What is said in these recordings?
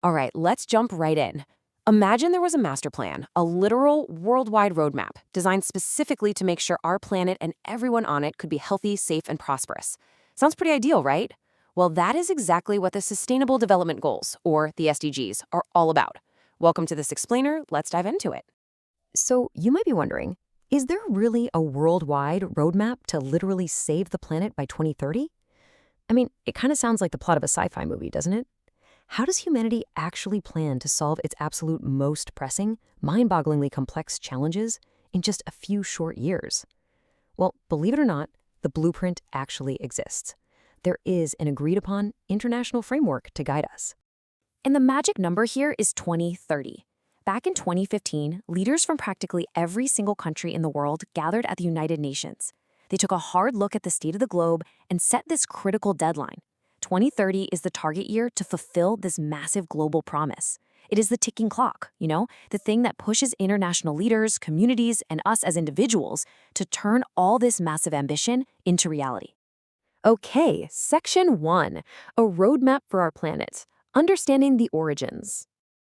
All right, let's jump right in. Imagine there was a master plan, a literal worldwide roadmap designed specifically to make sure our planet and everyone on it could be healthy, safe, and prosperous. Sounds pretty ideal, right? Well, that is exactly what the Sustainable Development Goals, or the SDGs, are all about. Welcome to this explainer. Let's dive into it. So, you might be wondering, is there really a worldwide roadmap to literally save the planet by 2030? I mean, it kind of sounds like the plot of a sci-fi movie, doesn't it? How does humanity actually plan to solve its absolute most pressing, mind-bogglingly complex challenges in just a few short years? Well, believe it or not, the blueprint actually exists. There is an agreed-upon international framework to guide us. And the magic number here is 2030. Back in 2015, leaders from practically every single country in the world gathered at the United Nations. They took a hard look at the state of the globe and set this critical deadline. 2030 is the target year to fulfill this massive global promise. It is the ticking clock, the thing that pushes international leaders, communities, and us as individuals to turn all this massive ambition into reality. Okay, Section 1, a roadmap for our planet, understanding the origins.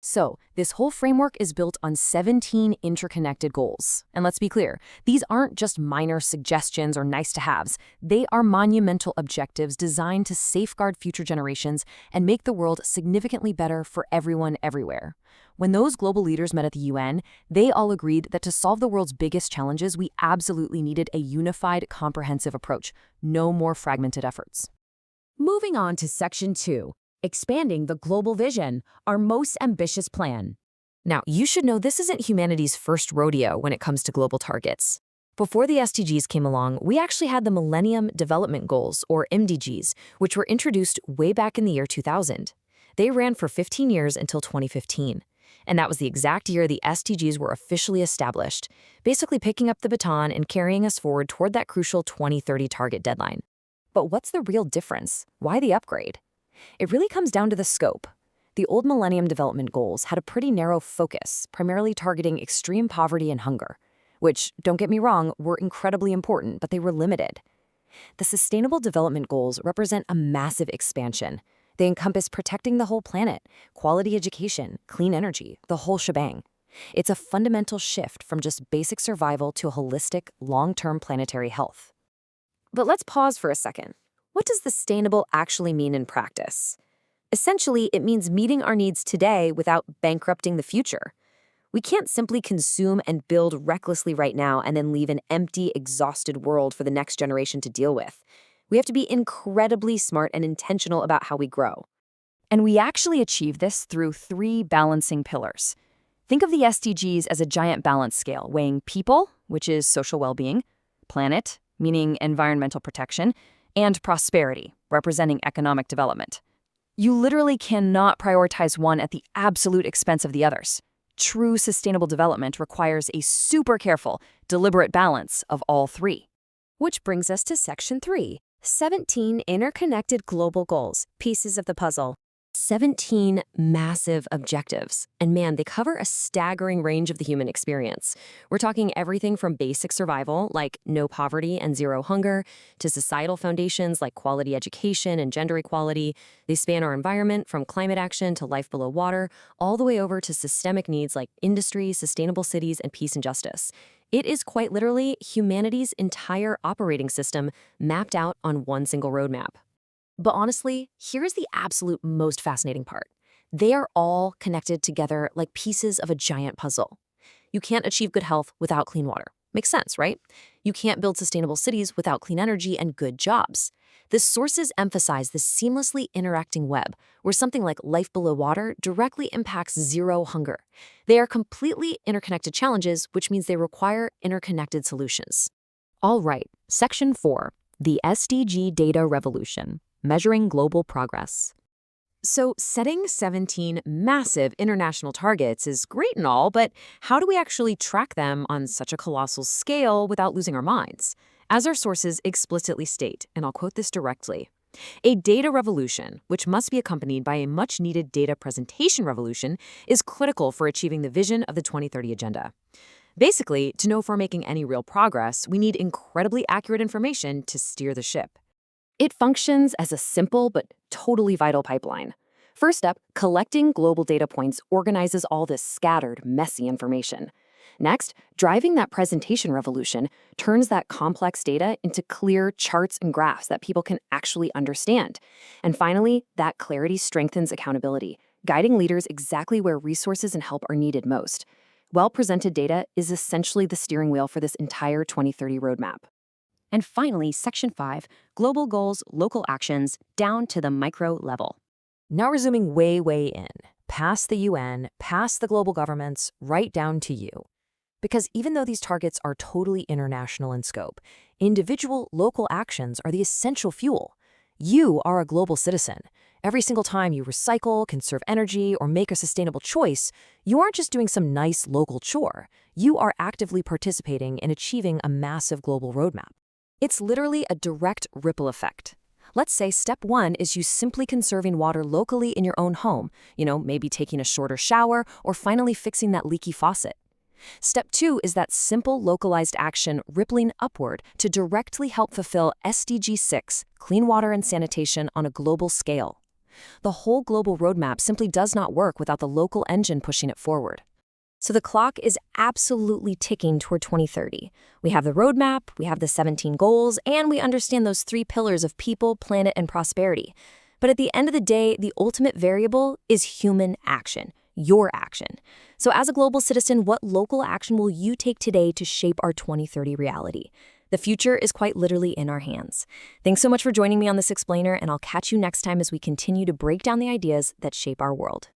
So, this whole framework is built on 17 interconnected goals. And let's be clear, these aren't just minor suggestions or nice-to-haves. They are monumental objectives designed to safeguard future generations and make the world significantly better for everyone everywhere. When those global leaders met at the UN, they all agreed that to solve the world's biggest challenges, we absolutely needed a unified, comprehensive approach. No more fragmented efforts. Moving on to Section 2. Expanding the global vision, our most ambitious plan. Now, you should know this isn't humanity's first rodeo when it comes to global targets. Before the SDGs came along, we actually had the Millennium Development Goals, or MDGs, which were introduced way back in the year 2000. They ran for 15 years until 2015. And that was the exact year the SDGs were officially established, basically picking up the baton and carrying us forward toward that crucial 2030 target deadline. But what's the real difference? Why the upgrade? It really comes down to the scope. The old Millennium Development Goals had a pretty narrow focus, primarily targeting extreme poverty and hunger, which, don't get me wrong, were incredibly important, but they were limited. The Sustainable Development Goals represent a massive expansion. They encompass protecting the whole planet, quality education, clean energy, the whole shebang. It's a fundamental shift from just basic survival to a holistic, long-term planetary health. But let's pause for a second. What does sustainable actually mean in practice? Essentially, it means meeting our needs today without bankrupting the future. We can't simply consume and build recklessly right now and then leave an empty, exhausted world for the next generation to deal with. We have to be incredibly smart and intentional about how we grow. And we actually achieve this through 3 balancing pillars. Think of the SDGs as a giant balance scale, weighing people, which is social well-being, planet, meaning environmental protection, and prosperity, representing economic development. You literally cannot prioritize one at the absolute expense of the others. True sustainable development requires a super careful, deliberate balance of all 3. Which brings us to Section 3, 17 interconnected global goals, pieces of the puzzle. 17 massive objectives. And man, they cover a staggering range of the human experience. We're talking everything from basic survival, like no poverty and zero hunger, to societal foundations like quality education and gender equality. They span our environment from climate action to life below water, all the way over to systemic needs like industry, sustainable cities, and peace and justice. It is quite literally humanity's entire operating system mapped out on one single roadmap. But honestly, here's the absolute most fascinating part. They are all connected together like pieces of a giant puzzle. You can't achieve good health without clean water. Makes sense, right? You can't build sustainable cities without clean energy and good jobs. The sources emphasize this seamlessly interacting web, where something like life below water directly impacts zero hunger. They are completely interconnected challenges, which means they require interconnected solutions. All right, Section 4, the SDG data revolution. Measuring global progress. So setting 17 massive international targets is great and all, but how do we actually track them on such a colossal scale without losing our minds? As our sources explicitly state, and I'll quote this directly, a data revolution, which must be accompanied by a much-needed data presentation revolution, is critical for achieving the vision of the 2030 Agenda. Basically, to know if we're making any real progress, we need incredibly accurate information to steer the ship. It functions as a simple but totally vital pipeline. First up, collecting global data points organizes all this scattered, messy information. Next, driving that presentation revolution turns that complex data into clear charts and graphs that people can actually understand. And finally, that clarity strengthens accountability, guiding leaders exactly where resources and help are needed most. Well-presented data is essentially the steering wheel for this entire 2030 roadmap. And finally, Section 5, global goals, local actions, down to the micro level. Now we're zooming way in, past the UN, past the global governments, right down to you. Because even though these targets are totally international in scope, individual local actions are the essential fuel. You are a global citizen. Every single time you recycle, conserve energy, or make a sustainable choice, you aren't just doing some nice local chore. You are actively participating in achieving a massive global roadmap. It's literally a direct ripple effect. Let's say step 1 is you simply conserving water locally in your own home, maybe taking a shorter shower or finally fixing that leaky faucet. Step 2 is that simple localized action rippling upward to directly help fulfill SDG 6, clean water and sanitation on a global scale. The whole global roadmap simply does not work without the local engine pushing it forward. So the clock is absolutely ticking toward 2030. We have the roadmap, we have the 17 goals, and we understand those 3 pillars of people, planet, and prosperity. But at the end of the day, the ultimate variable is human action, your action. So as a global citizen, what local action will you take today to shape our 2030 reality? The future is quite literally in our hands. Thanks so much for joining me on this explainer, and I'll catch you next time as we continue to break down the ideas that shape our world.